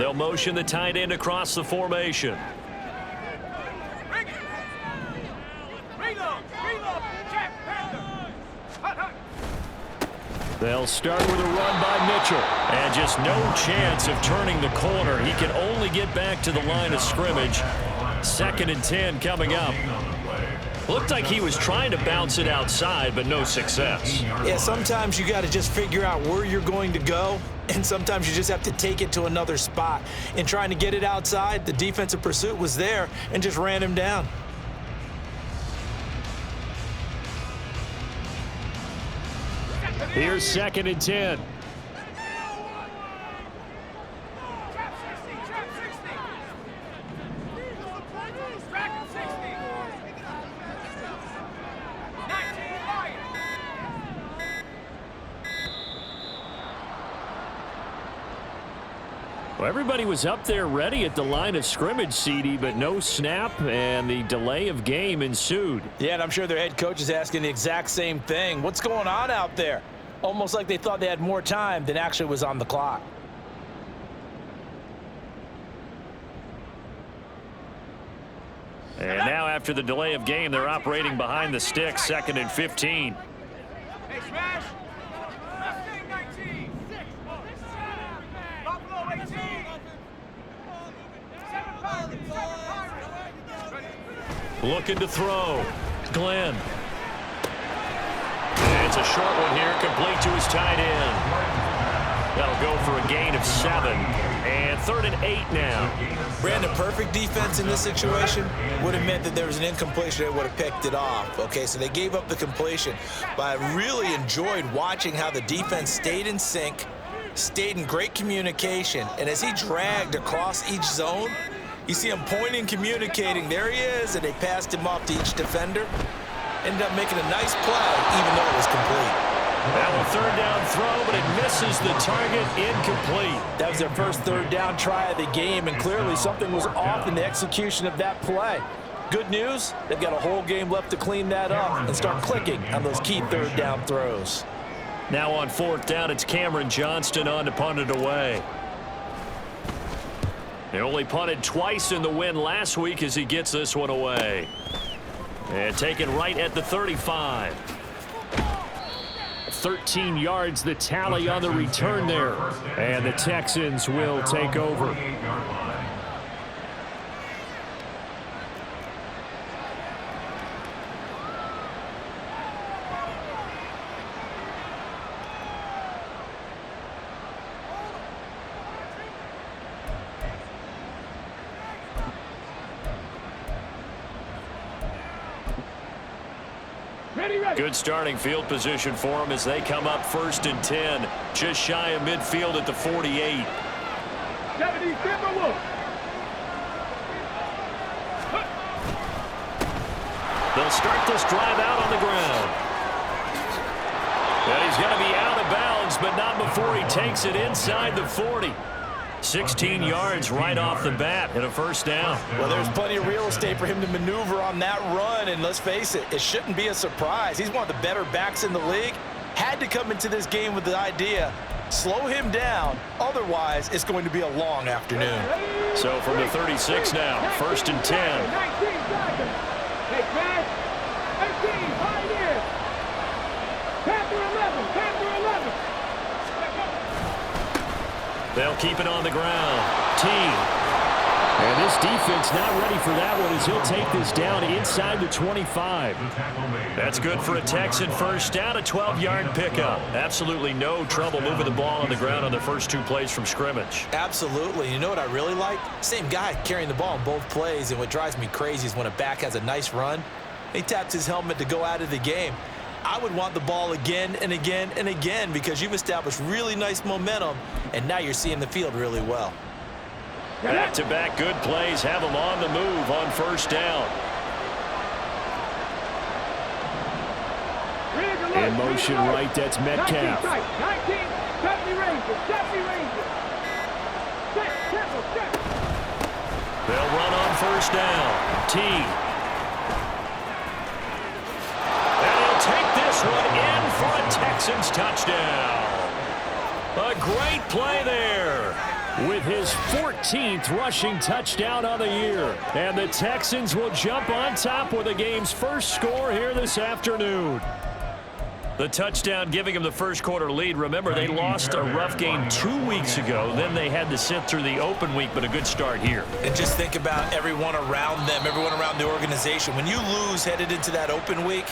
They'll motion the tight end across the formation. They'll start with a run by Mitchell. And just no chance of turning the corner. He can only get back to the line of scrimmage. 2nd and 10 coming up. Looked like he was trying to bounce it outside, but no success. Yeah, sometimes you got to just figure out where you're going to go, and sometimes you just have to take it to another spot. In trying to get it outside, the defensive pursuit was there and just ran him down. Here's 2nd and 10. Well, everybody was up there ready at the line of scrimmage, CD, but no snap, and the delay of game ensued. Yeah, and I'm sure their head coach is asking the exact same thing. What's going on out there? Almost like they thought they had more time than actually was on the clock. And now after the delay of game, they're operating behind the sticks, 2nd and 15. Hey, Smash! 19. Buffalo 18. 7 Pirates. Looking to throw. Glenn. And it's a short one here, complete to his tight end. That'll go for a gain of 7. And 3rd and 8 now. Brandon, perfect defense in this situation would have meant that there was an incompletion. They would have picked it off. Okay, so they gave up the completion. But I really enjoyed watching how the defense stayed in sync, stayed in great communication. And as he dragged across each zone, you see him pointing, communicating. There he is, and they passed him off to each defender. Ended up making a nice play, even though it was complete. Now a 3rd down throw, but it misses the target, incomplete. That was their first 3rd down try of the game, and clearly something was off in the execution of that play. Good news, they've got a whole game left to clean that up and start clicking on those key 3rd down throws. Now on 4th down, it's Cameron Johnston on to punt it away. He only punted twice in the win last week as he gets this one away. And taken right at the 35. 13 yards, the tally on the return there. And the Texans will take over. Good starting field position for them as they come up 1st and 10. Just shy of midfield at the 48. They'll start this drive out on the ground. And he's going to be out of bounds, but not before he takes it inside the 40. 16 yards right off the bat and a 1st down. Well, there's plenty of real estate for him to maneuver on that run, and let's face it, it shouldn't be a surprise. He's one of the better backs in the league. Had to come into this game with the idea, slow him down, otherwise it's going to be a long afternoon. So from the 36 now, 1st and 10. They'll keep it on the ground. T. And this defense not ready for that one as he'll take this down inside the 25. That's good for a Texan 1st down, a 12-yard pickup. Absolutely no trouble moving the ball on the ground on the first 2 plays from scrimmage. Absolutely. You know what I really like? Same guy carrying the ball in both plays, and what drives me crazy is when a back has a nice run, he taps his helmet to go out of the game. I would want the ball again and again and again because you've established really nice momentum, and now you're seeing the field really well. Back-to-back good plays have them on the move on 1st down. In motion right, that's Metcalf. They'll run on 1st down. T. And he'll take this one in for a Texans touchdown. A great play there. with his 14th rushing touchdown on the year. And the Texans will jump on top with the game's first score here this afternoon. The touchdown giving him the first quarter lead. Remember, they lost a rough game 2 weeks ago. Then they had to sit through the open week, but a good start here. And just think about everyone around them, everyone around the organization. When you lose headed into that open week,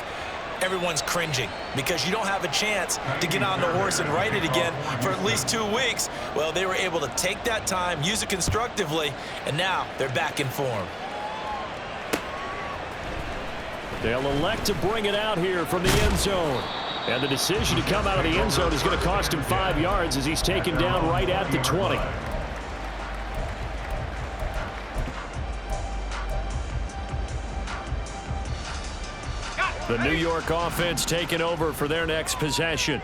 everyone's cringing because you don't have a chance to get on the horse and ride it again for at least 2 weeks. Well, they were able to take that time, use it constructively, and now they're back in form. They'll elect to bring it out here from the end zone. And the decision to come out of the end zone is going to cost him 5 yards as he's taken down right at the 20. The New York offense taking over for their next possession.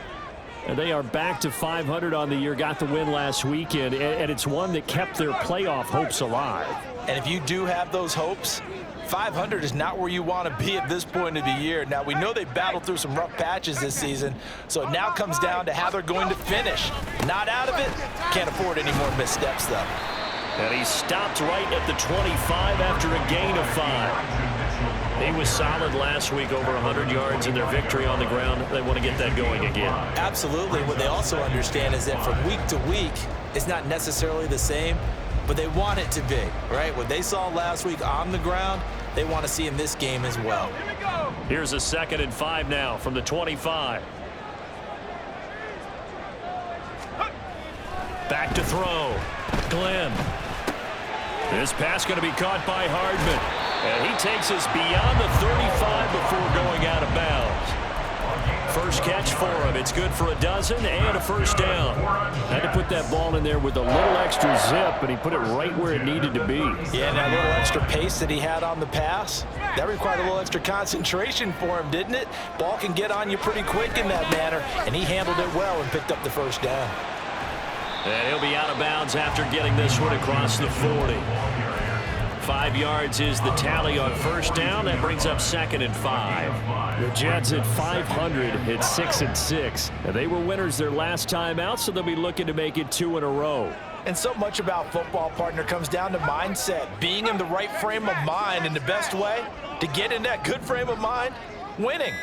And they are back to 500 on the year, got the win last weekend, and it's one that kept their playoff hopes alive. And if you do have those hopes, 500 is not where you want to be at this point of the year. Now, we know they battled through some rough patches this season, so it now comes down to how they're going to finish. Not out of it. Can't afford any more missteps, though. And he stopped right at the 25 after a gain of 5. He was solid last week, over 100 yards in their victory on the ground. They want to get that going again. Absolutely. What they also understand is that from week to week, it's not necessarily the same, but they want it to be, right? What they saw last week on the ground, they want to see in this game as well. Here's a 2nd and 5 now from the 25. Back to throw. Glenn. This pass going to be caught by Hardman. And he takes us beyond the 35 before going out of bounds. First catch for him. It's good for a dozen and a first down. Had to put that ball in there with a little extra zip, but he put it right where it needed to be. Yeah, and that little extra pace that he had on the pass, that required a little extra concentration for him, didn't it? Ball can get on you pretty quick in that manner, and he handled it well and picked up the first down. And he'll be out of bounds after getting this one across the 40. 5 yards is the tally on first down. That brings up 2nd and 5. The Jets at 500 at 6-6. And they were winners their last time out, so they'll be looking to make it 2 in a row. And so much about football, partner, comes down to mindset. Being in the right frame of mind, and the best way to get in that good frame of mind, winning.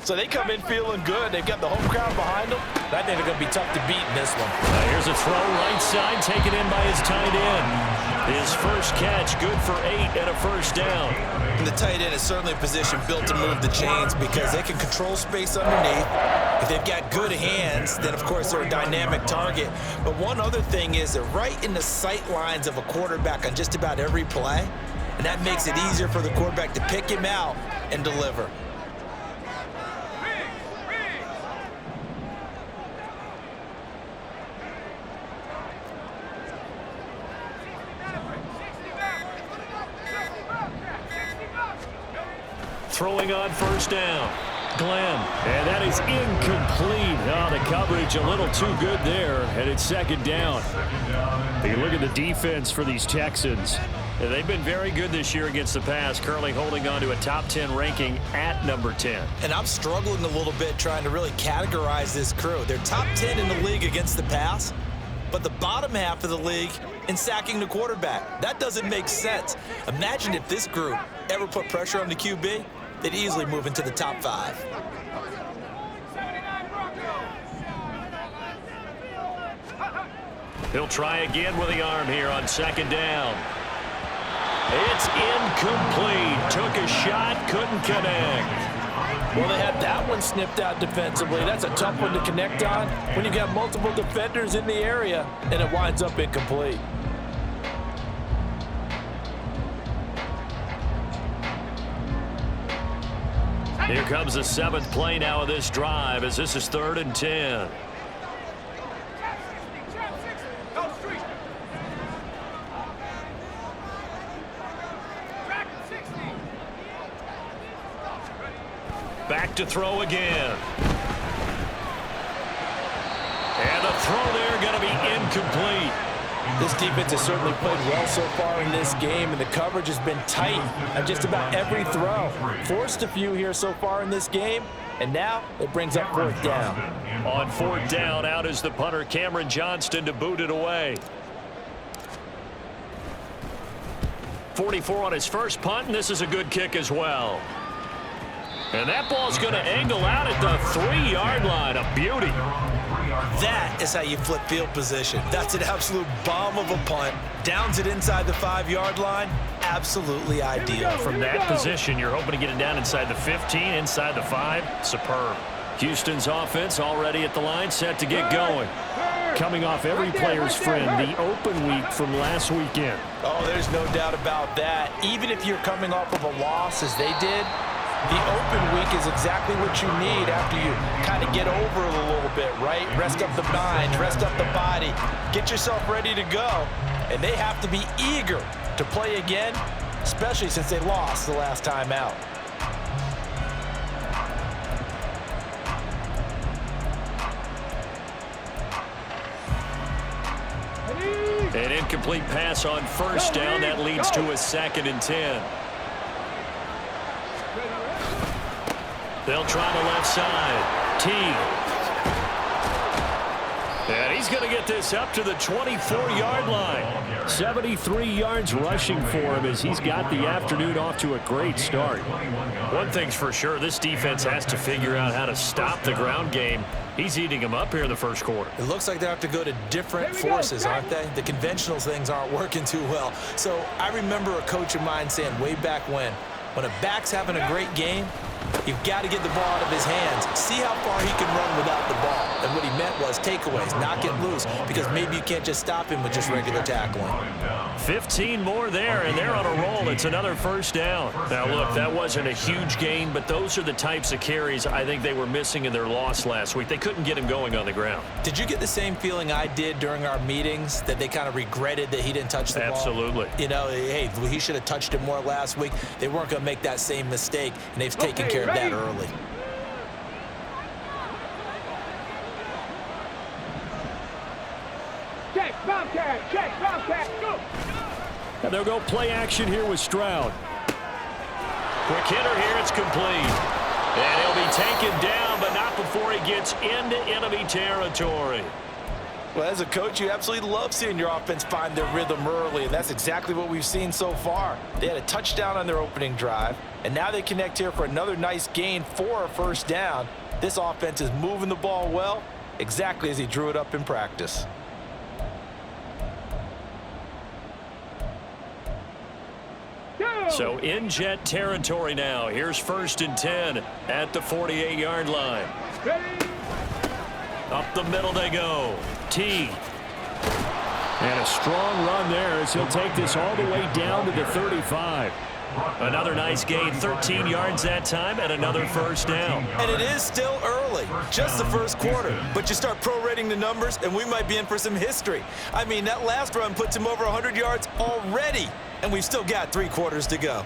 So they come in feeling good. They've got the home crowd behind them. I think they're going to be tough to beat in this one. Here's a throw right side, taken in by his tight end. His first catch, good for 8 and a first down. And the tight end is certainly a position built to move the chains because they can control space underneath. If they've got good hands, then of course they're a dynamic target. But one other thing is they're right in the sight lines of a quarterback on just about every play. And that makes it easier for the quarterback to pick him out and deliver. Throwing on first down. Glenn. And that is incomplete. Oh, the coverage a little too good there. And it's 2nd down. You look at the defense for these Texans. They've been very good this year against the pass, currently holding on to a top 10 ranking at number 10. And I'm struggling a little bit trying to really categorize this crew. They're top 10 in the league against the pass, but the bottom half of the league in sacking the quarterback. That doesn't make sense. Imagine if this group ever put pressure on the QB, they'd easily move into the top 5. He'll try again with the arm here on 2nd down. It's incomplete. Took a shot, couldn't connect. Well, they had that one snipped out defensively. That's a tough one to connect on when you've got multiple defenders in the area, and it winds up incomplete. Here comes the 7th play now of this drive as this is 3rd and 10. Back to throw again. And the throw there going to be incomplete. This defense has certainly played well so far in this game, and the coverage has been tight on just about every throw. Forced a few here so far in this game, and now it brings up 4th down. On 4th down, out is the punter, Cameron Johnston, to boot it away. 44 on his first punt, and this is a good kick as well. And that ball's going to angle out at the 3-yard line. A beauty. That is how you flip field position. That's an absolute bomb of a punt. Downs it inside the 5-yard line. Absolutely ideal. From that position, you're hoping to get it down inside the 15, inside the 5. Superb. Houston's offense already at the line, set to get going. Coming off every player's friend, the open week from last weekend. Oh, there's no doubt about that. Even if you're coming off of a loss as they did, the open week is exactly what you need after you kind of get over it a little bit, right? Rest up the mind, rest up the body, get yourself ready to go. And they have to be eager to play again, especially since they lost the last time out. An incomplete pass on first down. That leads to a 2nd and 10. They'll try the left side. T. And he's going to get this up to the 24-yard line. 73 yards rushing for him as he's got the afternoon off to a great start. One thing's for sure, this defense has to figure out how to stop the ground game. He's eating them up here in the first quarter. It looks like they have to go to different forces, aren't they? The conventional things aren't working too well. So I remember a coach of mine saying way back when a back's having a great game, you've got to get the ball out of his hands. See how far he can run without the ball. And what he meant was takeaways, knock it loose, because maybe you can't just stop him with just regular tackling. 15 more there, and they're on a roll. It's another first down. Now, look, that wasn't a huge gain, but those are the types of carries I think they were missing in their loss last week. They couldn't get him going on the ground. Did you get the same feeling I did during our meetings, that they kind of regretted that he didn't touch the ball? Absolutely. You know, hey, he should have touched it more last week. They weren't going to make that same mistake, and they've taken care of that early. Check, Bobcat, go! And they'll go play action here with Stroud. Quick hitter here, it's complete. And he'll be taken down, but not before he gets into enemy territory. Well, as a coach, you absolutely love seeing your offense find their rhythm early, and that's exactly what we've seen so far. They had a touchdown on their opening drive, and now they connect here for another nice gain for a first down. This offense is moving the ball well, exactly as he drew it up in practice. So in jet territory now. Here's 1st and 10 at the 48-yard line. Up the middle they go. T. And a strong run there as he'll take this all the way down to the 35. Another nice gain, 13 yards that time, and another first down. And it is still early, just the first quarter. But you start prorating the numbers, and we might be in for some history. I mean, that last run puts him over 100 yards already, and we've still got 3 quarters to go.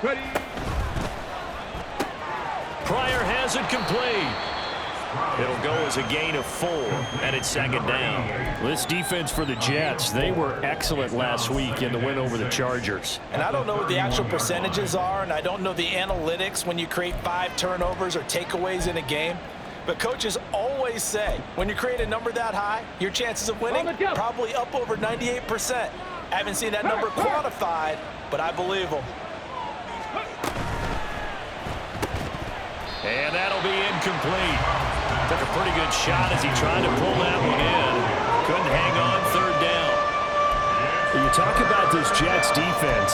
Ready. Pryor has it complete. It'll go as a gain of 4, and it's 2nd down. This defense for the Jets, they were excellent last week in the win over the Chargers. And I don't know what the actual percentages are, and I don't know the analytics when you create 5 turnovers or takeaways in a game. But coaches always say, when you create a number that high, your chances of winning probably up over 98%. I haven't seen that number quantified, but I believe them. And that'll be incomplete. Took a pretty good shot as he tried to pull that one in. Couldn't hang on 3rd down. You talk about this Jets defense.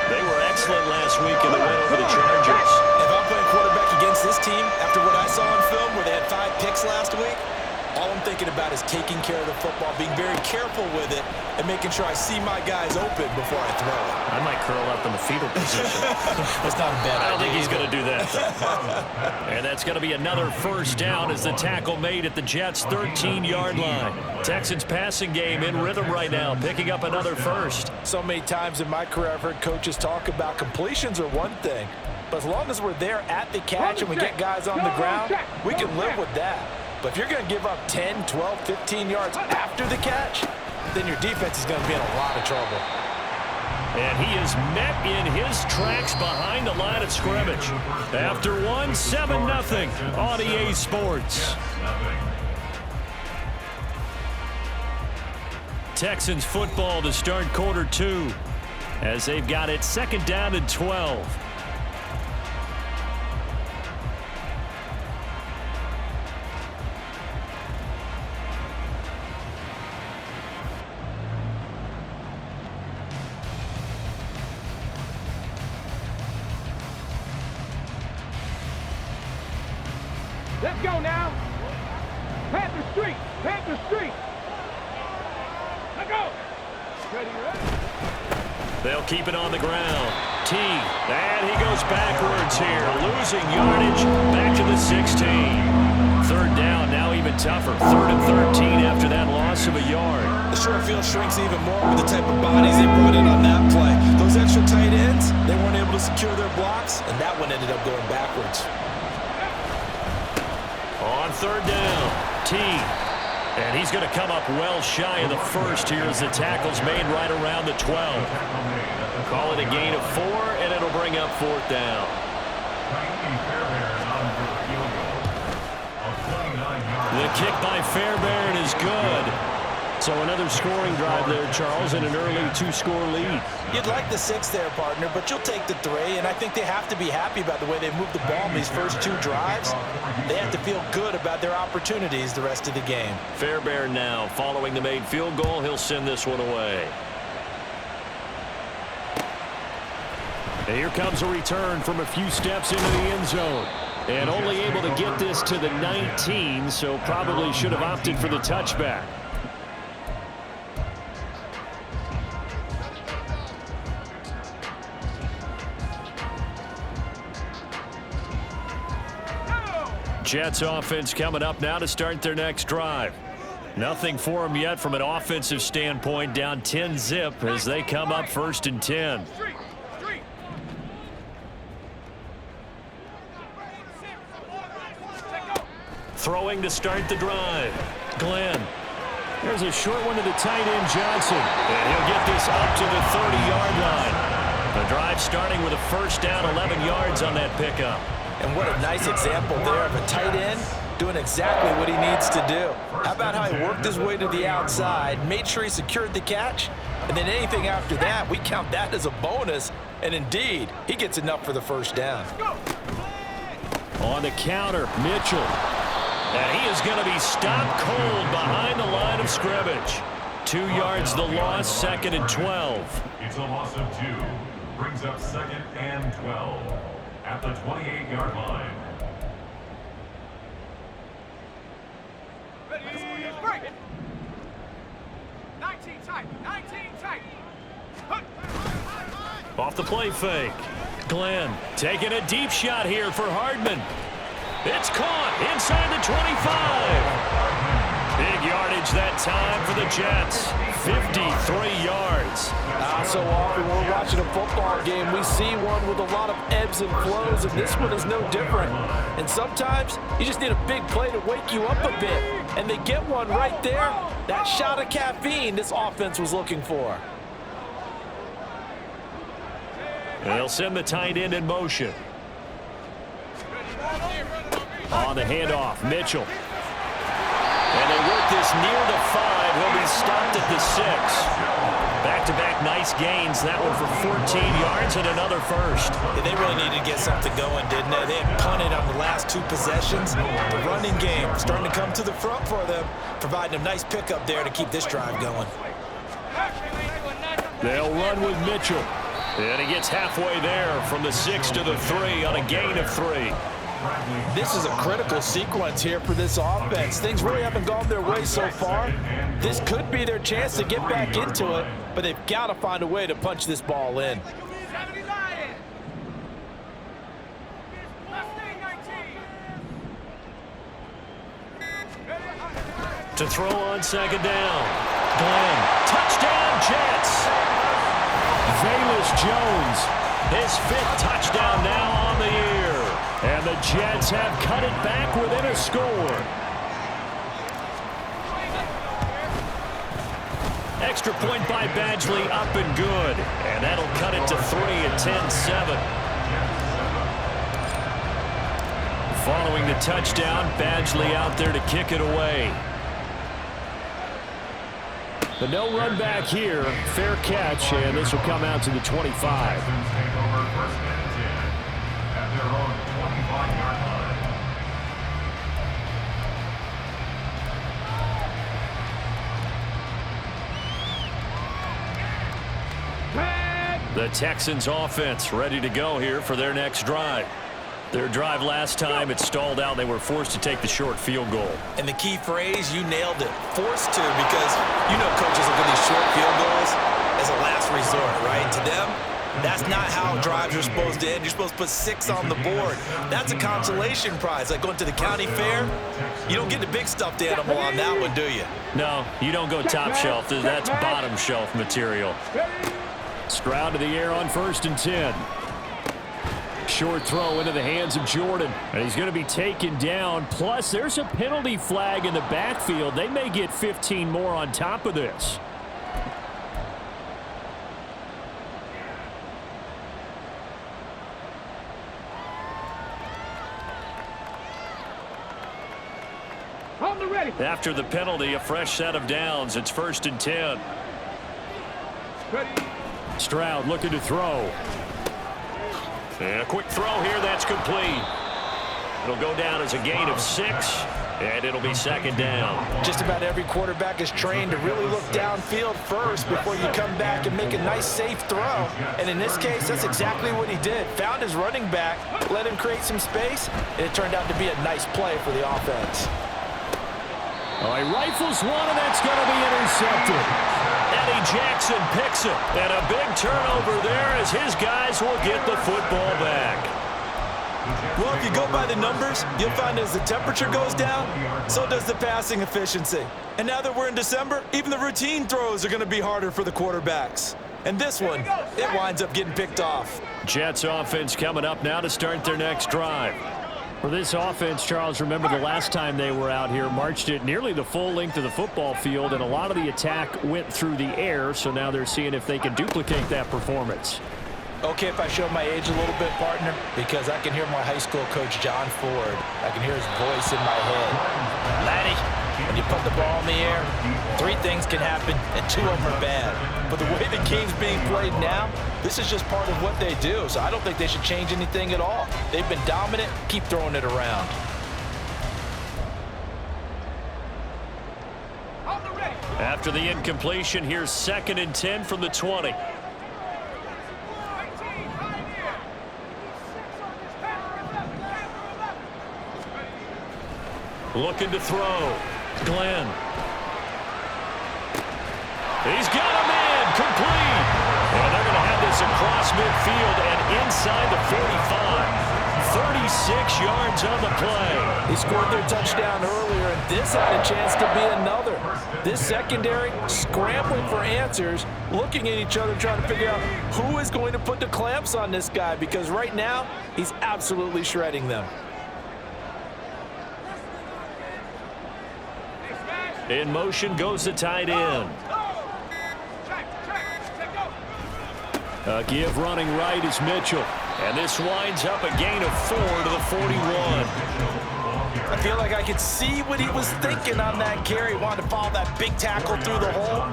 They were excellent last week in the win over the Chargers. If I'm playing quarterback against this team, after what I saw on film where they had 5 picks last week, all I'm thinking about is taking care of the football, being very careful with it, and making sure I see my guys open before I throw it. I might curl up in the fetal position. That's not a bad idea. I don't think he's going to do that, though. And that's going to be another first down as the tackle made at the Jets' 13-yard line. Texans passing game in rhythm right now, picking up another first. So many times in my career I've heard coaches talk about completions are one thing, but as long as we're there at the catch and we get guys on the ground, we can live with that. But if you're going to give up 10, 12, 15 yards after the catch, then your defense is going to be in a lot of trouble. And he is met in his tracks behind the line of scrimmage. After 7-0 on EA Sports. Texans football to start quarter 2 as they've got it 2nd down and 12. Let's go now. Panther Street. Panther Street. Let's go. Ready, ready. They'll keep it on the ground. T. And he goes backwards here. Losing yardage back to the 16. 3rd down, now even tougher. 3rd and 13 after that loss of a yard. The short field shrinks even more with the type of bodies they brought in on that play. Those extra tight ends, they weren't able to secure their blocks, and that one ended up going backwards. On 3rd down, T. And he's going to come up well shy of the first here as the tackle's made right around the 12. Call it a gain of 4, and it'll bring up 4th down. The kick by Fairbairn is good. So another scoring drive there, Charles, and an early 2-score lead. You'd like the 6 there, partner, but you'll take the 3, and I think they have to be happy about the way they've moved the ball in these first 2 drives. They have to feel good about their opportunities the rest of the game. Fairbairn now, following the made field goal, he'll send this one away. And here comes a return from a few steps into the end zone. And only able to get this to the 19, so probably should have opted for the touchback. Jets offense coming up now to start their next drive. Nothing for them yet from an offensive standpoint, down 10-zip as they come up 1st and 10. Throwing to start the drive. Glenn. There's a short one to the tight end, Johnson. And he'll get this up to the 30-yard line. The drive starting with a 1st down, 11 yards on that pickup. And what a nice example there of a tight end doing exactly what he needs to do. How about how he worked his way to the outside, made sure he secured the catch, and then anything after that, we count that as a bonus. And indeed, he gets enough for the 1st down. On the counter, Mitchell. And he is going to be stopped cold behind the line of scrimmage. 2 yards the loss, 2nd and 12. It's a loss of 2. Brings up 2nd and 12 at the 28-yard line. Ready, break. 19 tight. 19 tight. Off the play fake. Glenn taking a deep shot here for Hardman. It's caught inside the 25. Big yardage that time for the Jets. 53 yards. So often when we're watching a football game, we see one with a lot of ebbs and flows, and this one is no different. And sometimes you just need a big play to wake you up a bit, and they get one right there. That shot of caffeine this offense was looking for. They'll send the tight end in motion. On the handoff, Mitchell. And they work this near the 5. He'll be stopped at the 6. Back-to-back nice gains. That one for 14 yards and another 1st. Yeah, they really needed to get something going, didn't they? They had punted on the last 2 possessions. The running game starting to come to the front for them, providing a nice pickup there to keep this drive going. They'll run with Mitchell. And he gets halfway there from the 6 to the 3 on a gain of 3. This is a critical sequence here for this offense. Things really haven't gone their way so far. This could be their chance to get back into it, but they've got to find a way to punch this ball in. To throw on 2nd down. Glenn. Touchdown, Jets. Velus Jones. His 5th touchdown now on the year. And the Jets have cut it back within a score. Extra point by Badgley up and good. And that'll cut it to 3 at 10-7. Following the touchdown, Badgley out there to kick it away. But no run back here. Fair catch, and this will come out to the 25. Texans take over first and 10 at their own 25-yard line. The Texans offense ready to go here for their next drive. Their drive last time, it stalled out. They were forced to take the short field goal. And the key phrase, you nailed it. Forced to, because you know coaches look at these short field goals as a last resort, right? To them, that's not how drives are supposed to end. You're supposed to put 6 on the board. That's a consolation prize. Like going to the county fair, you don't get the big stuffed animal on that one, do you? No, you don't go top shelf. That's bottom shelf material. Stroud to the air on 1st and 10. Short throw into the hands of Jordan. And he's going to be taken down. Plus, there's a penalty flag in the backfield. They may get 15 more on top of this. After the penalty, a fresh set of downs. It's 1st and 10. Stroud looking to throw. And a quick throw here, that's complete. It'll go down as a gain of 6, and it'll be 2nd down. Just about every quarterback is trained to really look downfield first before you come back and make a nice, safe throw. And in this case, that's exactly what he did. Found his running back, let him create some space, and it turned out to be a nice play for the offense. Oh, he rifles one, and that's going to be intercepted. Eddie Jackson picks it, and a big turnover there as his guys will get the football back. Well, if you go by the numbers, you'll find as the temperature goes down, so does the passing efficiency. And now that we're in December, even the routine throws are going to be harder for the quarterbacks. And this one, it winds up getting picked off. Jets offense coming up now to start their next drive. For this offense, Charles, remember the last time they were out here, marched it nearly the full length of the football field, and a lot of the attack went through the air, so now they're seeing if they can duplicate that performance. Okay, if I show my age a little bit, partner, because I can hear my high school coach, John Ford. I can hear his voice in my head. Laddie, when you put the ball in the air, 3 things can happen, and 2 of them are bad. But the way the game's being played now, this is just part of what they do, so I don't think they should change anything at all. They've been dominant. Keep throwing it around. After the incompletion, here's 2nd and 10 from the 20. Looking to throw. Glenn. He's got a man complete. And they're going to have this across midfield and inside the 45. 36 yards on the play. They scored their touchdown earlier, and this had a chance to be another. This secondary scrambling for answers, looking at each other, trying to figure out who is going to put the clamps on this guy, because right now he's absolutely shredding them. In motion goes the tight end. A give running right is Mitchell. And this winds up a gain of 4 to the 41. I feel like I could see what he was thinking on that carry. Wanted to follow that big tackle through the hole.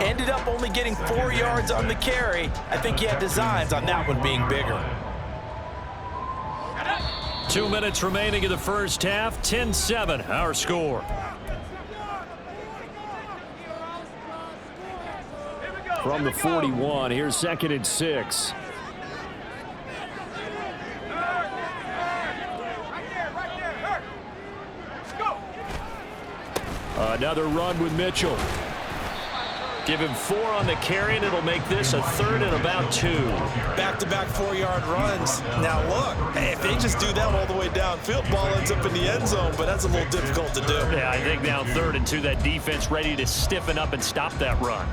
Ended up only getting 4 yards on the carry. I think he had designs on that one being bigger. 2 minutes remaining in the first half. 10-7, our score. From the 41, here's 2nd and 6. Another run with Mitchell. Give him 4 on the carry, and it'll make this a 3rd and about 2. Back-to-back 4-yard runs. Now look, if they just do that all the way downfield, ball ends up in the end zone, but that's a little difficult to do. Yeah, I think now 3rd and 2, that defense ready to stiffen up and stop that run.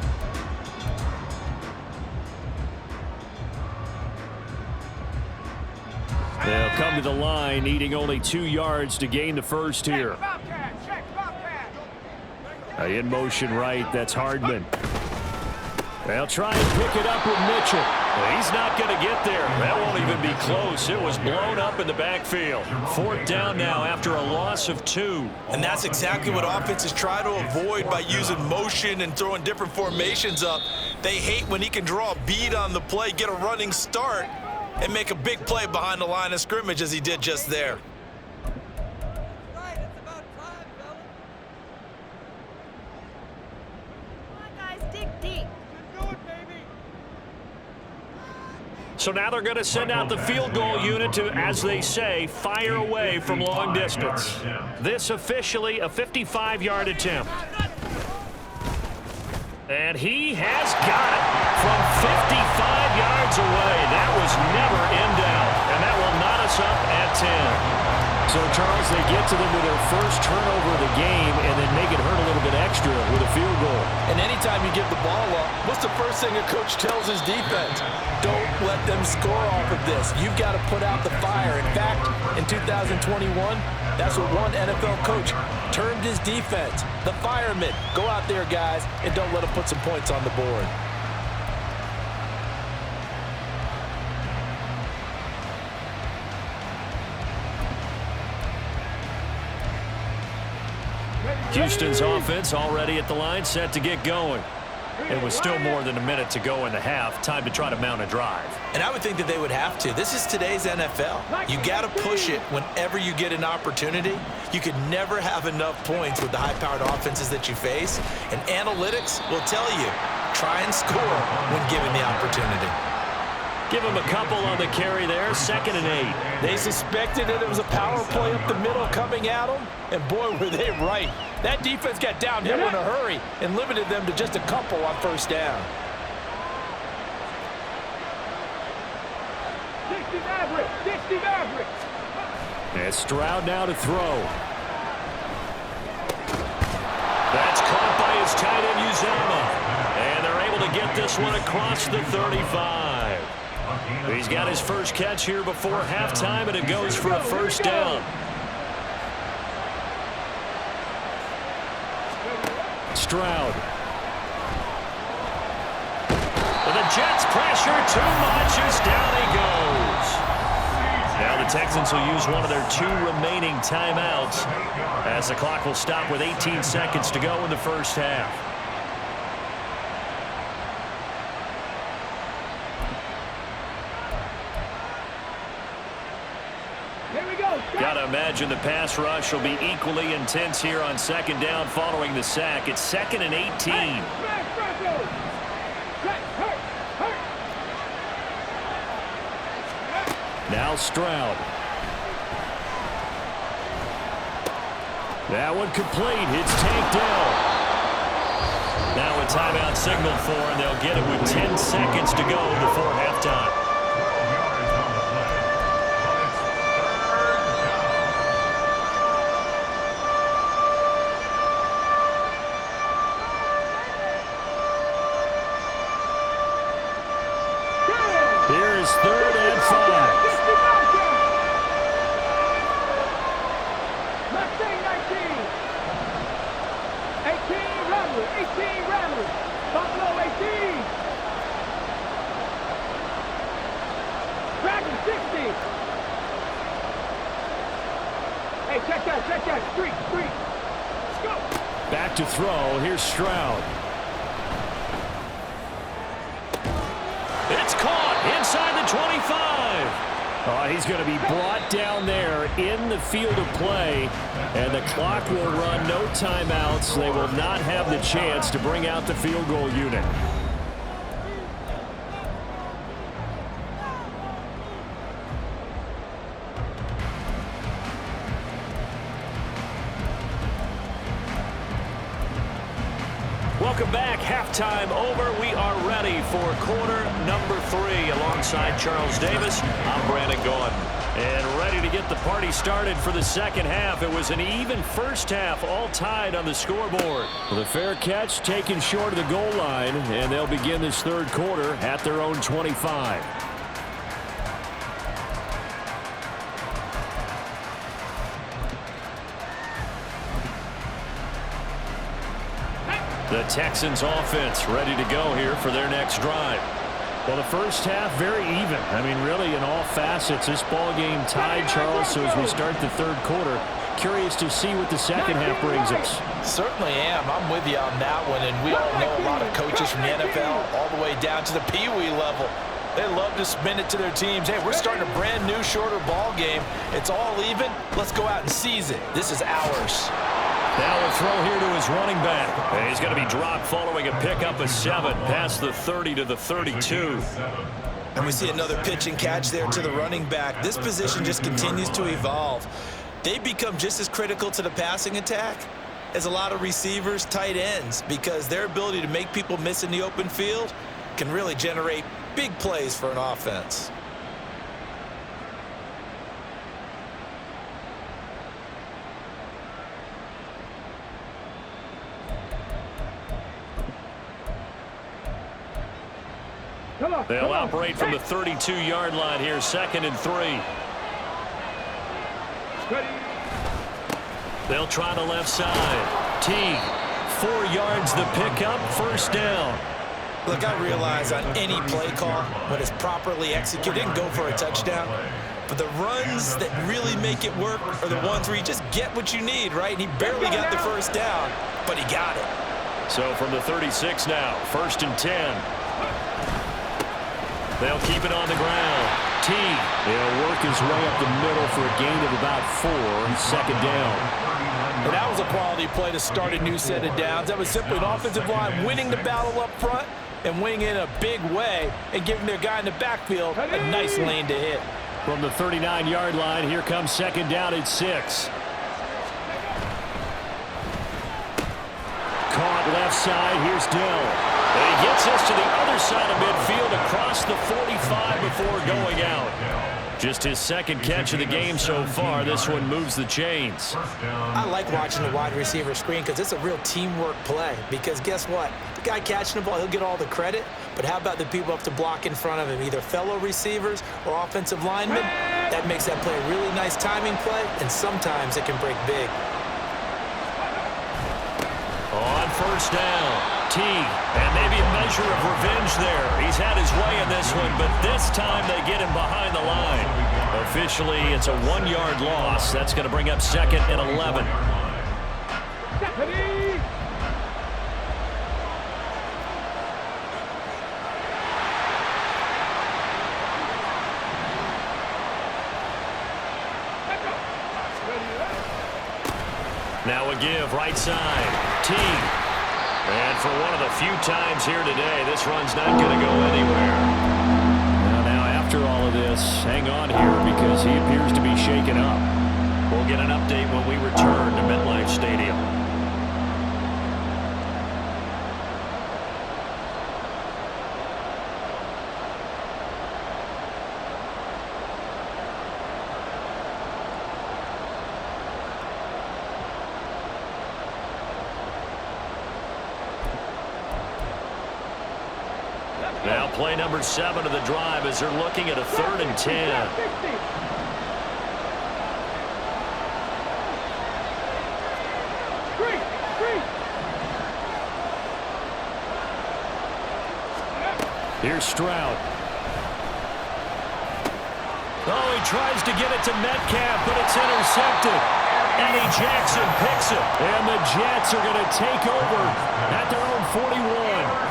They'll come to the line, needing only 2 yards to gain the first here. In motion right, that's Hardman. They'll try and pick it up with Mitchell. He's not going to get there. That won't even be close. It was blown up in the backfield. 4th down now after a loss of 2. And that's exactly what offenses try to avoid by using motion and throwing different formations up. They hate when he can draw a bead on the play, get a running start, and make a big play behind the line of scrimmage as he did just there. So now they're going to send out the field goal unit to, as they say, fire away from long distance. This officially a 55-yard attempt. And he has got it from 55 yards away. That was never in doubt. And that will knot us up at 10. So, Charles, they get to them with their first turnover of the game and then make it hurt a little bit extra with a field goal. And anytime you give the ball up, what's the first thing a coach tells his defense? Don't let them score off of this. You've got to put out the fire. In fact, in 2021, that's what one NFL coach termed his defense, the firemen. Go out there, guys, and don't let them put some points on the board. Houston's offense already at the line, set to get going. It was still more than a minute to go in the half. Time to try to mount a drive. And I would think that they would have to. This is today's NFL. You got to push it whenever you get an opportunity. You could never have enough points with the high-powered offenses that you face. And analytics will tell you, try and score when given the opportunity. Give him a couple on the carry there, 2nd and 8. They suspected that it was a power play up the middle coming at them, and boy, were they right. That defense got downhill in a hurry and limited them to just a couple on 1st down. 60 Mavericks, 60 Mavericks. And Stroud now to throw. That's caught by his tight end, Uzama. And they're able to get this one across the 35. He's got his first catch here before halftime, and it goes for a 1st down. Stroud. And the Jets pressure too much as down he goes. Now the Texans will use one of their 2 remaining timeouts as the clock will stop with 18 seconds to go in the 1st half. Got to imagine the pass rush will be equally intense here on 2nd down following the sack. It's 2nd and 18. Now Stroud. That one complete. It's tanked down. Now a timeout signaled for, and they'll get it with 10 seconds to go before halftime. Here's 3rd and 5. Mustang 19. 18 Ramblers. 18 Ramblers. Buffalo 18. Dragon 60. Hey, check that. Street. Let's go. Back to throw. Here's Stroud. It's caught inside the 25. Oh, he's going to be brought down there in the field of play, and the clock will run, no timeouts. They will not have the chance to bring out the field goal unit. Welcome back. Halftime over. We are ready for quarter number 3. Alongside Charles Davis, I'm Brandon Gaudin. And ready to get the party started for the 2nd half. It was an even 1st half, all tied on the scoreboard. The fair catch taken short of the goal line, and they'll begin this 3rd quarter at their own 25. The Texans offense ready to go here for their next drive. Well, the first half, very even. I mean, really, in all facets, this ball game tied, Charles. So as we start the third quarter, curious to see what the second half brings us. Certainly am. I'm with you on that one. And we all know a lot of coaches from the NFL all the way down to the Pee-wee level. They love to spin it to their teams. Hey, we're starting a brand new, shorter ball game. It's all even. Let's go out and seize it. This is ours. Now a throw here to his running back. And he's going to be dropped following a pickup of 7 past the 30 to the 32. And we see another pitch and catch there to the running back. This position just continues to evolve. They become just as critical to the passing attack as a lot of receivers, tight ends, because their ability to make people miss in the open field can really generate big plays for an offense. They'll operate from the 32-yard line here, 2nd and 3. They'll try the left side. Teague, 4 yards the pickup, 1st down. Look, I realize on any play call, when it's properly executed, go for a touchdown. But the runs that really make it work are the ones where you just get what you need, right? And he barely got the 1st down, but he got it. So from the 36 now, 1st and 10. They'll keep it on the ground. Teague, he'll work his way up the middle for a gain of about 4 and 2nd down. And that was a quality play to start a new set of downs. That was simply an offensive line winning the battle up front and winning in a big way and giving their guy in the backfield a nice lane to hit. From the 39-yard line, here comes 2nd down at 6. Caught left side, here's Dill. And he gets us to the other side of midfield across the 45 before going out. Just his 2nd catch of the game so far. This one moves the chains. I like watching the wide receiver screen because it's a real teamwork play. Because guess what? The guy catching the ball, he'll get all the credit. But how about the people up to block in front of him, either fellow receivers or offensive linemen? That makes that play a really nice timing play, and sometimes it can break big. On 1st down. Teague, and maybe a measure of revenge there. He's had his way in this one, but this time they get him behind the line. Officially, it's a 1-yard loss. That's going to bring up 2nd and 11. Now a give, right side. Teague. And for one of the few times here today, this run's not going to go anywhere. Well, now, after all of this, hang on here because he appears to be shaken up. We'll get an update when we return to MetLife Stadium. Now play number 7 of the drive as they're looking at a 3rd and 10. Here's Stroud. Oh, he tries to get it to Metcalf, but it's intercepted. Eddie Jackson picks it. And the Jets are going to take over at their own 41.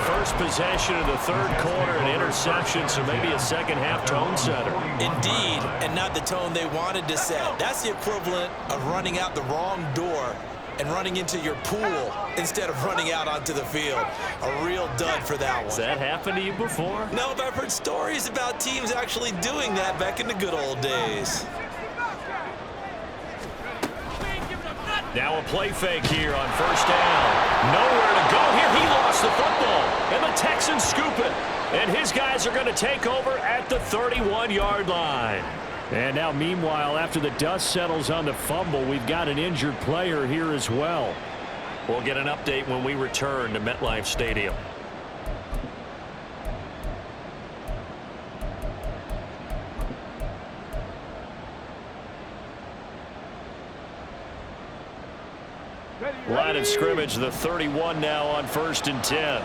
First possession of the 3rd quarter, an interception, so maybe a second-half tone setter. Indeed, and not the tone they wanted to set. That's the equivalent of running out the wrong door and running into your pool instead of running out onto the field. A real dud for that one. Has that happened to you before? No, but I've heard stories about teams actually doing that back in the good old days. Now a play fake here on 1st down. Nowhere to go here. He lost the football. And the Texans scoop it. And his guys are going to take over at the 31-yard line. And now, meanwhile, after the dust settles on the fumble, we've got an injured player here as well. We'll get an update when we return to MetLife Stadium. Line of scrimmage, the 31 now on 1st and 10.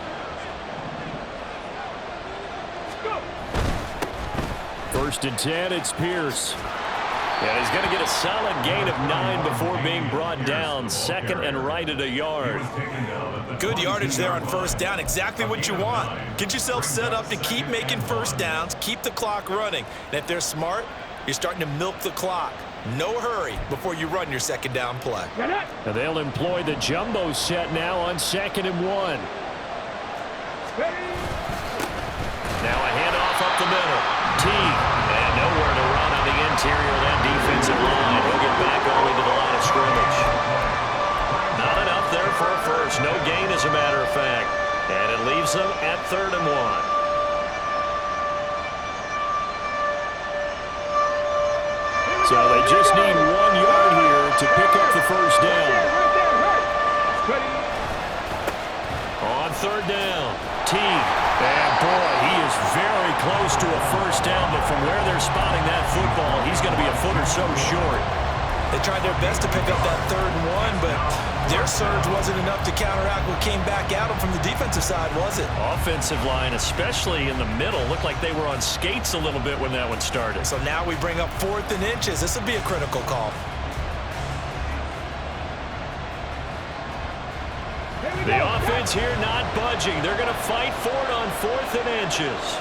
First and 10, it's Pierce. And he's going to get a solid gain of 9 before being brought down. Second and right at a yard. Good yardage there on first down. Exactly what you want. Get yourself set up to keep making first downs, keep the clock running. And if they're smart, you're starting to milk the clock. No hurry before you run your second down play. And they'll employ the jumbo set now on 2nd and 1. Now a handoff up the middle. And nowhere to run on the interior of that defensive line. He'll get back only to the line of scrimmage. Not enough there for a first. No gain, as a matter of fact. And it leaves them at 3rd and 1. So they just need 1 yard here to pick up the first down. On 3rd down, and boy, he is very close to a first down, but from where they're spotting that football, he's going to be a foot or so short. They tried their best to pick up that 3rd and 1, but their surge wasn't enough to counteract what came back at them from the defensive side, was it? Offensive line, especially in the middle, looked like they were on skates a little bit when that one started. So now we bring up 4th and inches. This will be a critical call. The offense here not budging. They're going to fight for it on 4th and inches.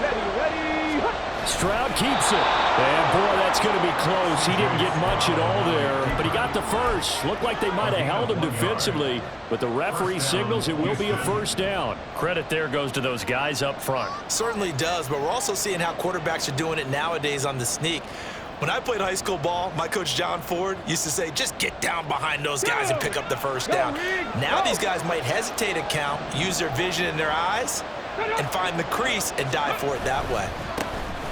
Ready. Stroud keeps it. And, boy, that's going to be close. He didn't get much at all there, but he got the first. Looked like they might have held him defensively, but the referee signals it will be a first down. Credit there goes to those guys up front. Certainly does, but we're also seeing how quarterbacks are doing it nowadays on the sneak. When I played high school ball, my coach John Ford used to say, just get down behind those guys and pick up the first down. Now these guys might hesitate to count, use their vision in their eyes, and find the crease and dive for it that way.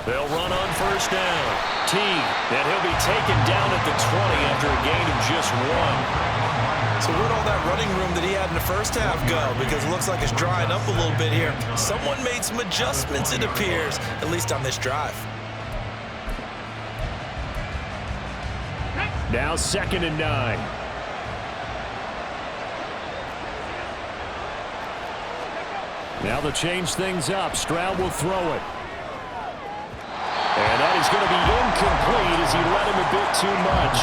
They'll run on first down. And he'll be taken down at the 20 after a gain of just 1. So where'd all that running room that he had in the first half go? Because it looks like it's drying up a little bit here. Someone made some adjustments, it appears, at least on this drive. Now 2nd and 9. Now they'll change things up. Stroud will throw it. And that is going to be incomplete as he let him a bit too much.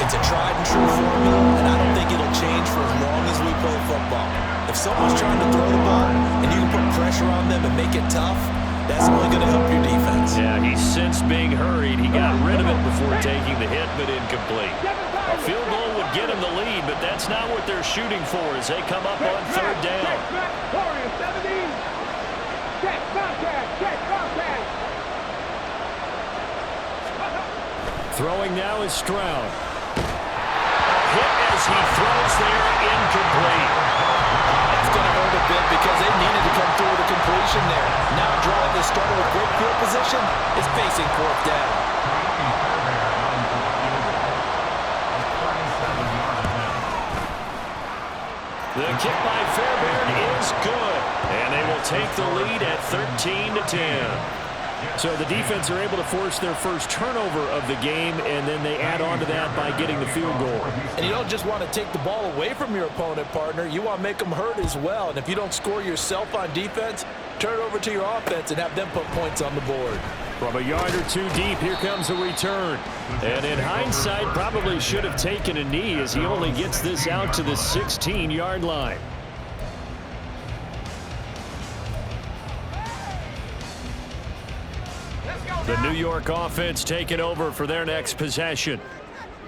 It's a tried and true formula, and I don't think it'll change for as long as we play football. If someone's trying to throw the ball and you can put pressure on them and make it tough, that's only going to help your defense. Yeah, he sensed being hurried. He got rid of it before taking the hit, but incomplete. A field goal would get him the lead, but that's not what they're shooting for as they come up on 3rd down. Throwing now is Stroud. A hit as he throws there, incomplete. It's going to hurt a bit because they needed to come through with a completion there. Now a drive that started with great field position is facing 4th down. The kick by Fairbairn is good, and they will take the lead at 13-10. So the defense are able to force their first turnover of the game, and then they add on to that by getting the field goal. And you don't just want to take the ball away from your opponent, partner. You want to make them hurt as well. And if you don't score yourself on defense, turn it over to your offense and have them put points on the board. From a yard or two deep, here comes a return. And in hindsight, probably should have taken a knee as he only gets this out to the 16-yard line. The New York offense taking over for their next possession.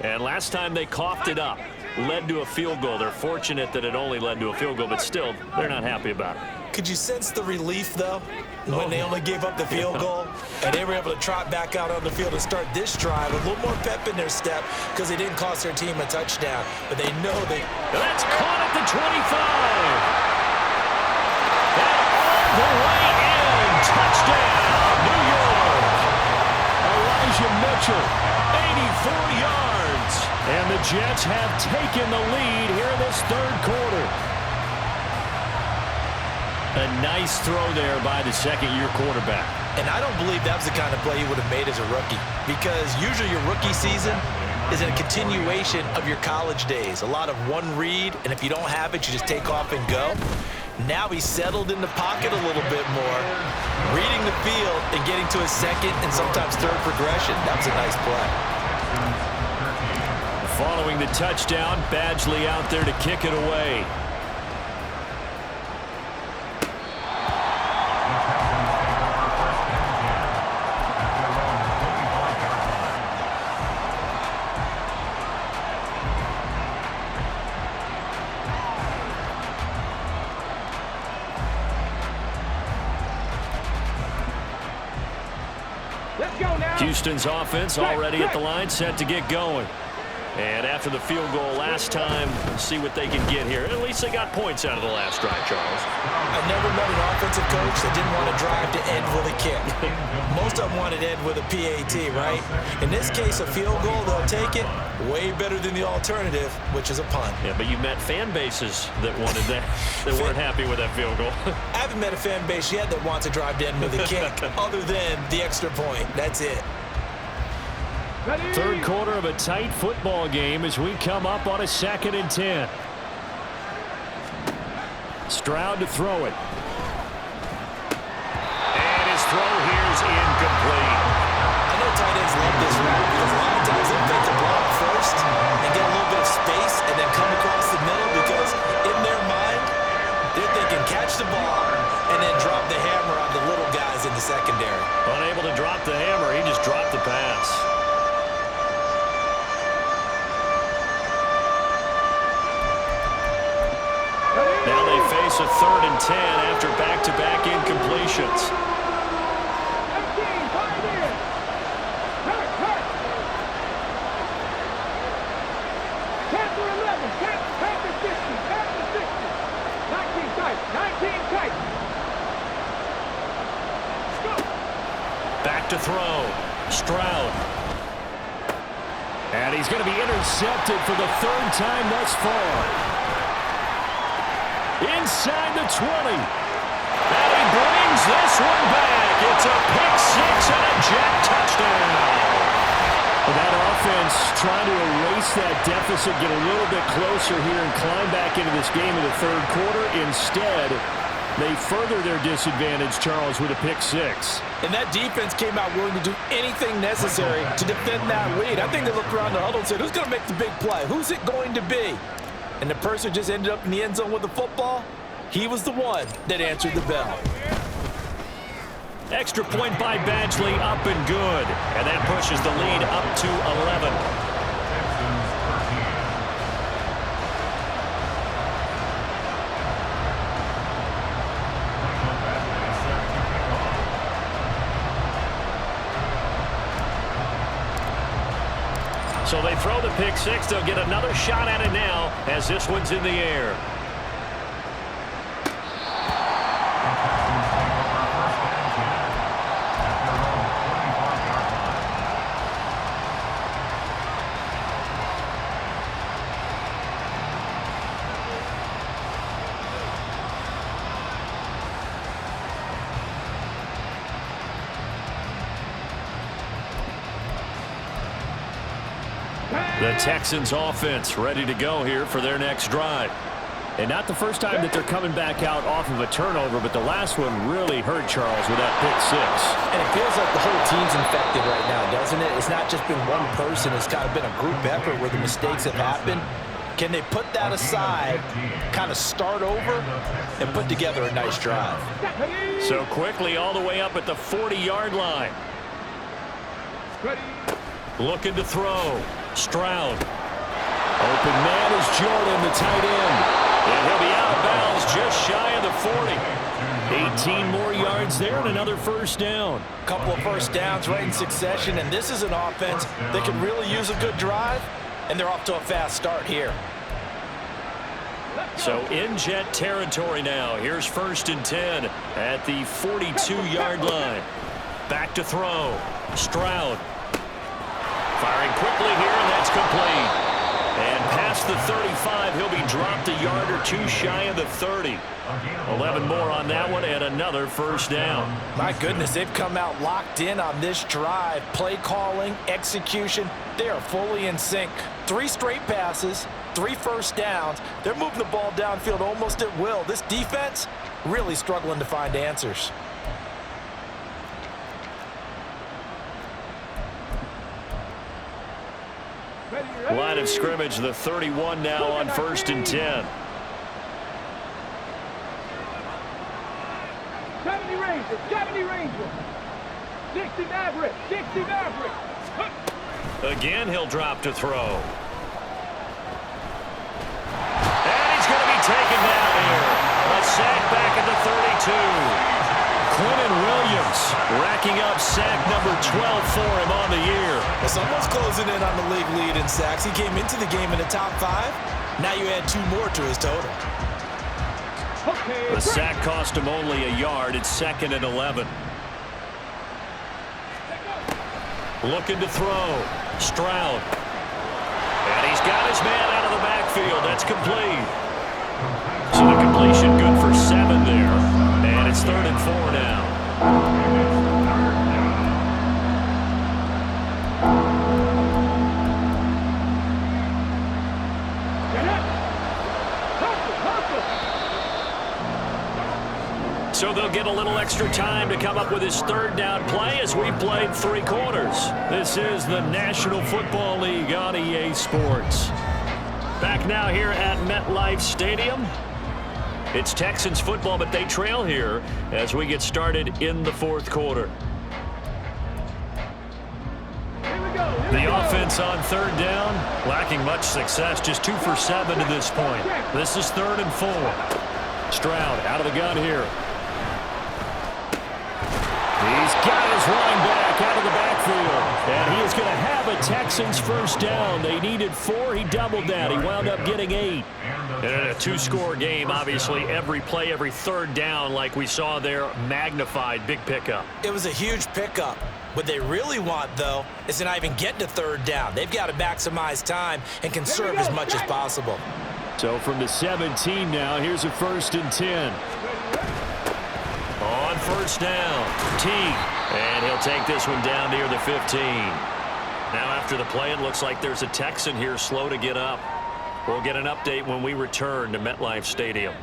And last time they coughed it up, led to a field goal. They're fortunate that it only led to a field goal, but still, they're not happy about it. Could you sense the relief, though, when they only gave up the field goal and they were able to trot back out on the field and start this drive with a little more pep in their step because they didn't cost their team a touchdown, but they know they... That's caught at the 25. And all the way in. Touchdown, New York. Elijah Mitchell, 84 yards. And the Jets have taken the lead here in this third quarter. A nice throw there by the second-year quarterback. And I don't believe that was the kind of play he would have made as a rookie, because usually your rookie season, is a continuation of your college days. A lot of one read, and if you don't have it, you just take off and go. Now he's settled in the pocket a little bit more, reading the field and getting to his second and sometimes third progression. That was a nice play. Following the touchdown, Badgley out there to kick it away. Houston's offense already at the line, set to get going. And after the field goal last time, we'll see what they can get here. At least they got points out of the last drive, Charles. I never met an offensive coach that didn't want to drive to end with a kick. Most of them wanted to end with a PAT, right? In this case, a field goal, they'll take it. Way better than the alternative, which is a punt. Yeah, but you met fan bases that wanted that, that weren't happy with that field goal. I haven't met a fan base yet that wants to drive to end with a kick, other than the extra point. That's it. Third quarter of a tight football game as we come up on a 2nd and 10. Stroud to throw it. And his throw here is incomplete. I know tight ends love this route because a lot of times they'll take the block first and get a little bit of space and then come across the middle because in their mind, they're thinking catch the ball and then drop the hammer on the little guys in the secondary. Unable to drop the hammer, he just dropped the pass. Now they face a 3rd and 10 after back-to-back incompletions. 19 tight. Back to throw. Stroud. And he's going to be intercepted for the 3rd time thus far. Inside the 20. And he brings this one back. It's a pick 6 and a jet touchdown. That offense trying to erase that deficit, get a little bit closer here and climb back into this game in the 3rd quarter. Instead, they further their disadvantage, Charles, with a pick 6. And that defense came out willing to do anything necessary to defend that lead. I think they looked around the huddle and said, who's going to make the big play? Who's it going to be? And the person just ended up in the end zone with the football. He was the one that answered the bell. Extra point by Badgley, up and good. And that pushes the lead up to 11. So they throw the pick 6. They'll get another shot at it now as this one's in the air. The Texans offense ready to go here for their next drive. And not the first time that they're coming back out off of a turnover, but the last one really hurt Charles with that pick 6. And it feels like the whole team's infected right now, doesn't it? It's not just been one person. It's kind of been a group effort where the mistakes have happened. Can they put that aside, kind of start over, and put together a nice drive? So quickly all the way up at the 40-yard line. Looking to throw. Stroud. Open man is Jordan, the tight end. And he'll be out of bounds just shy of the 40. 18 more yards there and another first down. A couple of first downs right in succession, and this is an offense that can really use a good drive, and they're off to a fast start here. So in jet territory now. Here's 1st and 10 at the 42-yard line. Back to throw. Stroud. Firing quickly here, and that's complete. And past the 35, he'll be dropped a yard or two shy of the 30. 11 more on that one and another first down. My goodness, they've come out locked in on this drive. Play calling, execution, they are fully in sync. 3 straight passes, 3 first downs. They're moving the ball downfield almost at will. This defense really struggling to find answers. Line of scrimmage, the 31 now on 1st and 10. 70 Rangers, 70 Rangers. 60 Mavericks, 60 Mavericks. Again, he'll drop to throw. And he's going to be taken down here. A sack back at the 32. Quinton Williams racking up sack number 12 for him on the year. Well, someone's closing in on the league lead in sacks. He came into the game in the top 5. Now you add 2 more to his total. The sack cost him only a yard. It's 2nd and 11. Looking to throw. Stroud. And he's got his man out of the backfield. That's complete. So the completion good for 7 there. And it's 3rd and 4 now. So they'll get a little extra time to come up with his 3rd down play as we played 3 quarters. This is the National Football League on EA Sports. Back now here at MetLife Stadium. It's Texans football, but they trail here as we get started in the 4th quarter. The offense on 3rd down, lacking much success, just 2 for 7 to this point. This is 3rd and 4. Stroud out of the gun here. He's got his running back out of the backfield. And he is going to have a Texans first down. They needed 4. He doubled that. He wound up getting 8. And in a 2-score game, obviously, every play, every 3rd down, like we saw there, magnified. Big pickup. It was a huge pickup. What they really want, though, is to not even get to 3rd down. They've got to maximize time and conserve as much as possible. So from the 17 now, here's a 1st and 10. On 1st down, T. And he'll take this one down near the 15. Now after the play, it looks like there's a Texan here slow to get up. We'll get an update when we return to MetLife Stadium.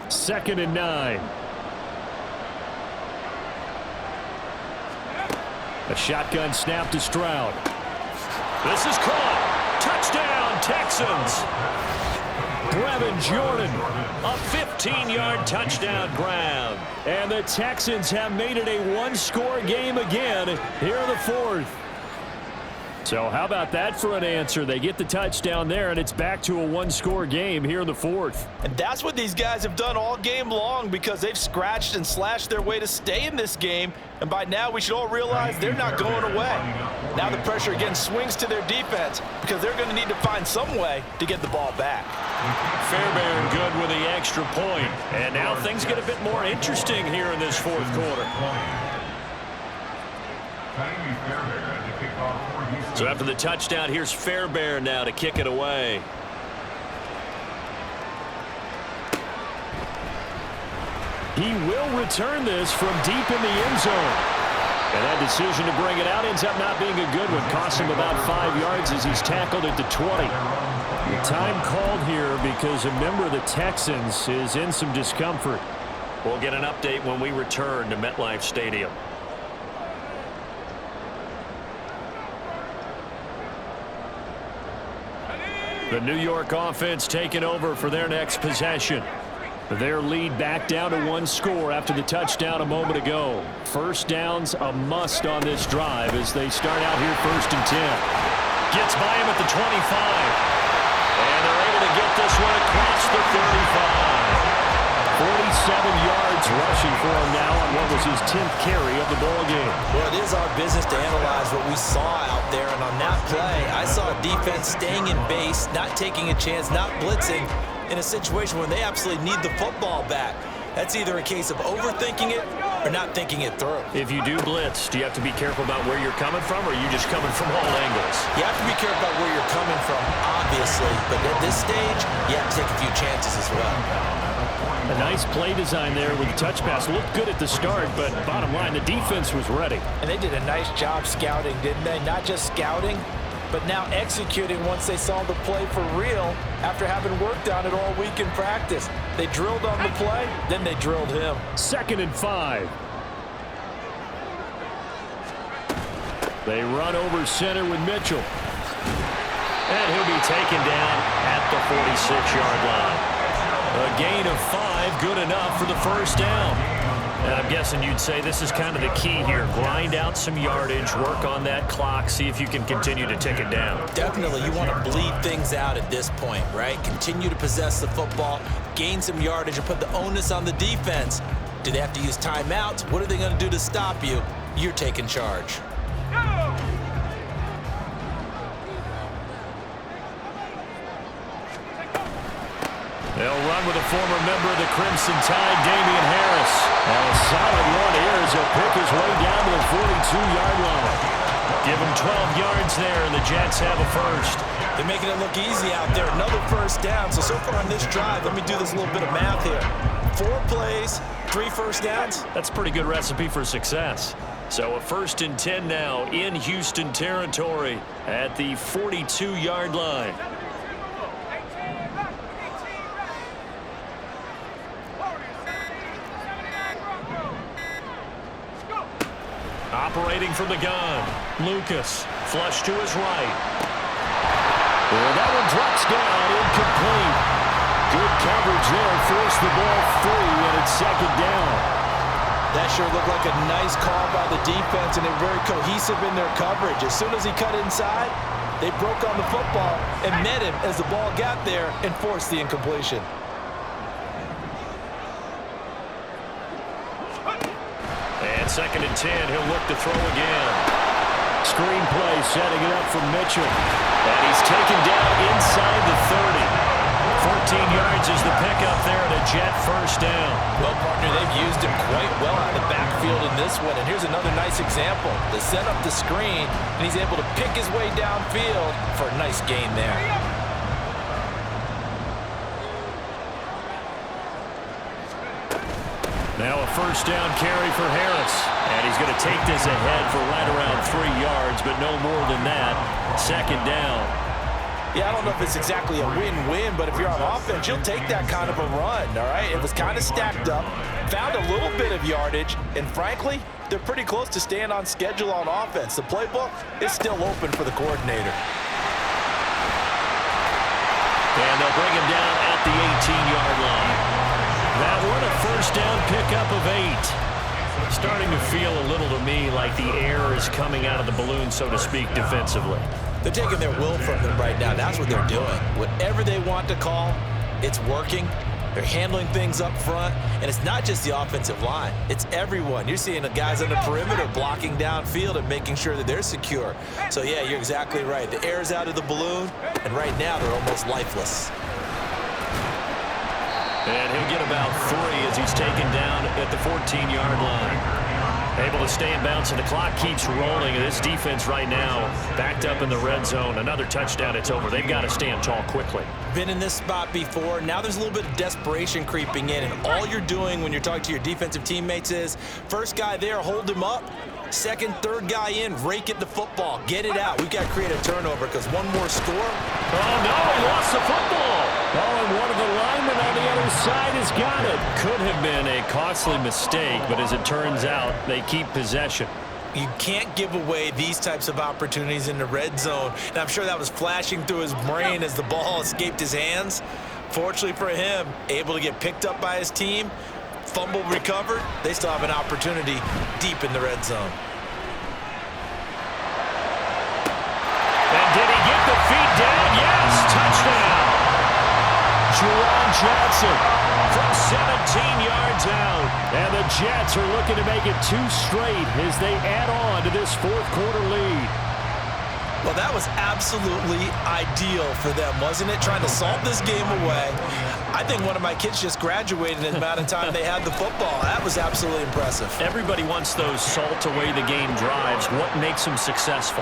Second and 9. A shotgun snap to Stroud. This is caught. Touchdown, Texans. Brevin Jordan, a 15-yard touchdown grab. And the Texans have made it a 1-score game again here in the 4th. So how about that for an answer? They get the touchdown there, and it's back to a 1-score game here in the 4th. And that's what these guys have done all game long because they've scratched and slashed their way to stay in this game. And by now, we should all realize they're not going away. Now the pressure again swings to their defense because they're going to need to find some way to get the ball back. Fairbairn good with the extra point. And now things get a bit more interesting here in this 4th quarter. So after the touchdown, here's Fairbairn now to kick it away. He will return this from deep in the end zone. And that decision to bring it out ends up not being a good one. Costs him about 5 yards as he's tackled at the 20. The time called here because a member of the Texans is in some discomfort. We'll get an update when we return to MetLife Stadium. The New York offense taking over for their next possession. Their lead back down to 1 score after the touchdown a moment ago. First down's a must on this drive as they start out here 1st and 10. Gets by him at the 25. And they're able to get this one across the 35. 47 yards rushing for him now on what was his 10th carry of the ball game. Well, it is our business to analyze what we saw out there, and on that play, I saw a defense staying in base, not taking a chance, not blitzing in a situation when they absolutely need the football back. That's either a case of overthinking it or not thinking it through. If you do blitz, do you have to be careful about where you're coming from, or are you just coming from all angles? You have to be careful about where you're coming from, obviously, but at this stage, you have to take a few chances as well. A nice play design there with the touch pass. Looked good at the start, but bottom line, the defense was ready. And they did a nice job scouting, didn't they? Not just scouting, but now executing once they saw the play for real after having worked on it all week in practice. They drilled on the play, then they drilled him. 2nd and 5. They run over center with Mitchell. And he'll be taken down at the 46-yard line. A gain of 5, good enough for the first down. And I'm guessing you'd say this is kind of the key here. Grind out some yardage, work on that clock, see if you can continue to tick it down. Definitely, you want to bleed things out at this point, right? Continue to possess the football, gain some yardage, and put the onus on the defense. Do they have to use timeouts? What are they going to do to stop you? You're taking charge. They'll run with a former member of the Crimson Tide, Damian Harris. And a solid run here as he'll pick his way down to the 42-yard line. Give him 12 yards there, and the Jets have a first. They're making it look easy out there. Another first down. So far on this drive, let me do this little bit of math here. 4 plays, 3 first downs. That's a pretty good recipe for success. So a 1st and 10 now in Houston territory at the 42-yard line. Operating from the gun, Lucas, flush to his right. And that one drops down, incomplete. Good coverage there, forced the ball free, and it's 2nd down. That sure looked like a nice call by the defense, and they're very cohesive in their coverage. As soon as he cut inside, they broke on the football and met him as the ball got there and forced the incompletion. And 2nd and 10, he'll look to throw again. Screen play setting it up for Mitchell. And he's taken down inside the 30. 14 yards is the pickup there and a Jet first down. Well, partner, they've used him quite well out of the backfield in this one. And here's another nice example. They set up the screen, and he's able to pick his way downfield for a nice gain there. Now a first down carry for Harris. And he's going to take this ahead for right around 3 yards, but no more than that. 2nd down. Yeah, I don't know if it's exactly a win-win, but if you're on offense, you'll take that kind of a run, all right? It was kind of stacked up, found a little bit of yardage, and frankly, they're pretty close to staying on schedule on offense. The playbook is still open for the coordinator. And they'll bring him down at the 18-yard line. That one, a first down pickup of 8. Starting to feel a little to me like the air is coming out of the balloon, so to speak, defensively. They're taking their will from them right now. That's what they're doing. Whatever they want to call, it's working. They're handling things up front, and it's not just the offensive line. It's everyone. You're seeing the guys on the perimeter blocking downfield and making sure that they're secure. So, yeah, you're exactly right. The air's out of the balloon, and right now they're almost lifeless. And he'll get about 3 as he's taken down at the 14-yard line. Able to stay in bounds, and the clock keeps rolling. And this defense right now backed up in the red zone. Another touchdown, it's over. They've got to stand tall quickly. Been in this spot before. Now there's a little bit of desperation creeping in, and all you're doing when you're talking to your defensive teammates is first guy there, hold him up. Second, third guy in, rake at the football. Get it out. We've got to create a turnover because one more score. Oh, no, he lost the football. Oh, and one of the linemen on the other side has got it. Could have been a costly mistake, but as it turns out, they keep possession. You can't give away these types of opportunities in the red zone. And I'm sure that was flashing through his brain as the ball escaped his hands. Fortunately for him, able to get picked up by his team, fumble recovered. They still have an opportunity deep in the red zone. And did he get the feet down? Yes, touchdown. Jerron Johnson from 17 yards out. And the Jets are looking to make it 2 straight as they add on to this fourth quarter lead. Well, that was absolutely ideal for them, wasn't it? Trying to salt this game away. I think one of my kids just graduated in the amount of time they had the football. That was absolutely impressive. Everybody wants those salt away the game drives. What makes them successful?